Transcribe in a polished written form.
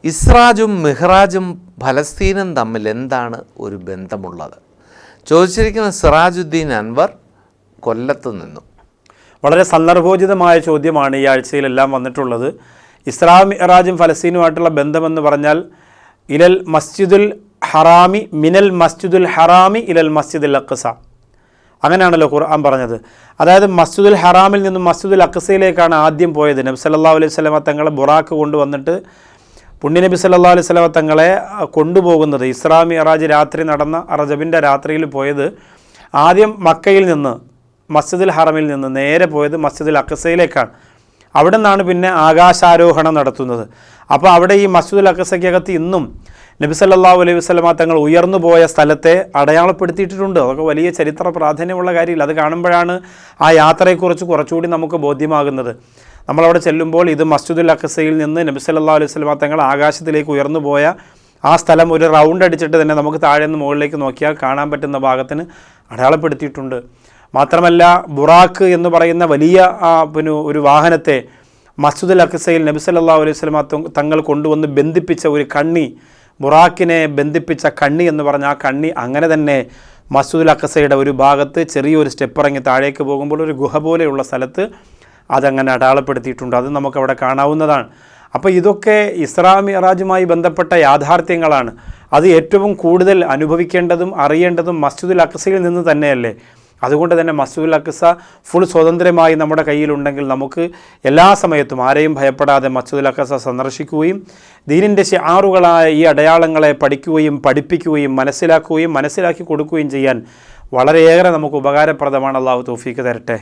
ഇസ്രാജും മിഹ്റാജും ഫലസ്തീനും തമ്മിൽ എന്താണ് ഒരു ബന്ധമുള്ളത്? ചോദിച്ചിരിക്കുന്ന സിറാജുദ്ദീൻ അൻവർ, കൊല്ലത്ത് നിന്നും. വളരെ സന്ദർഭോചിതമായ ചോദ്യമാണ് ഈ ആഴ്ചയിലെല്ലാം വന്നിട്ടുള്ളത്. ഇസ്രാ മിഹ്റാജും ഫലസ്തീനുമായിട്ടുള്ള ബന്ധമെന്ന് പറഞ്ഞാൽ ഇലൽ മസ്ജിദുൽ ഹറാമി മിനൽ മസ്ജിദുൽ ഹറാമി ഇലൽ മസ്ജിദുൽ അഖ്സ, അങ്ങനെയാണല്ലോ ഖുർആൻ പറഞ്ഞത്. അതായത് മസ്ജിദുൽ ഹറാമിൽ നിന്നും മസ്ജിദുൽ അഖ്സയിലേക്കാണ് ആദ്യം പോയത്. നബി സല്ലല്ലാഹു അലൈഹി വസല്ലമ തങ്ങളെ ബുറാക്ക് കൊണ്ടുവന്നിട്ട് പുണ്യനബി സല്ലല്ലാഹു അലൈഹി വസല്ലമ തങ്ങളെ കൊണ്ടുപോകുന്നത്, ഇസ്രാ മിഅ്റാജ് രാത്രി നടന്ന റജബിൻ്റെ രാത്രിയിൽ പോയത് ആദ്യം മക്കയിൽ നിന്ന് മസ്ജിദുൽ ഹറമിൽ നിന്ന് നേരെ പോയത് മസ്ജിദുൽ അഖ്സയിലേക്കാണ്. അവിടെ നിന്നാണ് പിന്നെ ആകാശാരോഹണം നടത്തുന്നത്. അപ്പോൾ അവിടെ ഈ മസ്ജിദുൽ അഖ്സയ്ക്കകത്ത് ഇന്നും നബി സല്ലല്ലാഹു അലൈഹി വസല്ലമ തങ്ങൾ ഉയർന്നു പോയ സ്ഥലത്തെ അടയാളപ്പെടുത്തിയിട്ടുണ്ട്. അതൊക്കെ വലിയ ചരിത്ര പ്രാധാന്യമുള്ള കാര്യമില്ല. അത് കാണുമ്പോഴാണ് ആ യാത്രയെക്കുറിച്ച് കുറച്ചുകൂടി നമുക്ക് ബോധ്യമാകുന്നത്. നമ്മളവിടെ ചെല്ലുമ്പോൾ ഇത് മസ്ജിദുൽ അഖ്സയിൽ നിന്ന് നബി സല്ലല്ലാഹു അലൈഹി വസല്ലമ തങ്ങൾ ആകാശത്തിലേക്ക് ഉയർന്നു പോയ ആ സ്ഥലം ഒരു റൗണ്ട് അടിച്ചിട്ട് തന്നെ നമുക്ക് താഴെ നിന്ന് മുകളിലേക്ക് നോക്കിയാൽ കാണാൻ പറ്റുന്ന ഭാഗത്തിന് അടയാളപ്പെടുത്തിയിട്ടുണ്ട്. മാത്രമല്ല ബുറാക്ക് എന്ന് പറയുന്ന വലിയ ഒരു വാഹനത്തെ മസ്ജിദുൽ അഖ്സയിൽ നബി സല്ലല്ലാഹു അലൈഹി വസല്ലമ തങ്ങൾ കൊണ്ടുവന്ന് ബന്ധിപ്പിച്ച ഒരു കണ്ണി, ബുറാക്കിനെ ബന്ധിപ്പിച്ച കണ്ണി എന്ന് പറഞ്ഞ ആ കണ്ണി അങ്ങനെ തന്നെ മസ്ജിദുൽ അഖ്സയുടെ ഒരു ഭാഗത്ത് ചെറിയൊരു സ്റ്റെപ്പ് ഇറങ്ങി താഴേക്ക് പോകുമ്പോൾ ഒരു ഗുഹ പോലെയുള്ള സ്ഥലത്ത് അതങ്ങനെ അടയാളപ്പെടുത്തിയിട്ടുണ്ട്. അത് നമുക്കവിടെ കാണാവുന്നതാണ്. അപ്പോൾ ഇതൊക്കെ ഇസ്രാ മിഅ്റാജുമായി ബന്ധപ്പെട്ട യാഥാർത്ഥ്യങ്ങളാണ്. അത് ഏറ്റവും കൂടുതൽ അനുഭവിക്കേണ്ടതും അറിയേണ്ടതും മസ്ജിദുൽ അഖ്സയിൽ നിന്ന് തന്നെയല്ലേ. അതുകൊണ്ട് തന്നെ മസ്ജിദുൽ അഖ്സ ഫുൾ സ്വതന്ത്രമായി നമ്മുടെ കയ്യിലുണ്ടെങ്കിൽ നമുക്ക് എല്ലാ സമയത്തും ആരെയും ഭയപ്പെടാതെ മസ്ജിദുൽ അഖ്സ സന്ദർശിക്കുകയും ദീനിൻ്റെ ശിആറുകളായ ഈ അടയാളങ്ങളെ പഠിക്കുകയും പഠിപ്പിക്കുകയും മനസ്സിലാക്കി കൊടുക്കുകയും ചെയ്യാൻ വളരെയേറെ നമുക്ക് ഉപകാരപ്രദമാണ്. അല്ലാഹു തൗഫീക്ക് തരട്ടെ.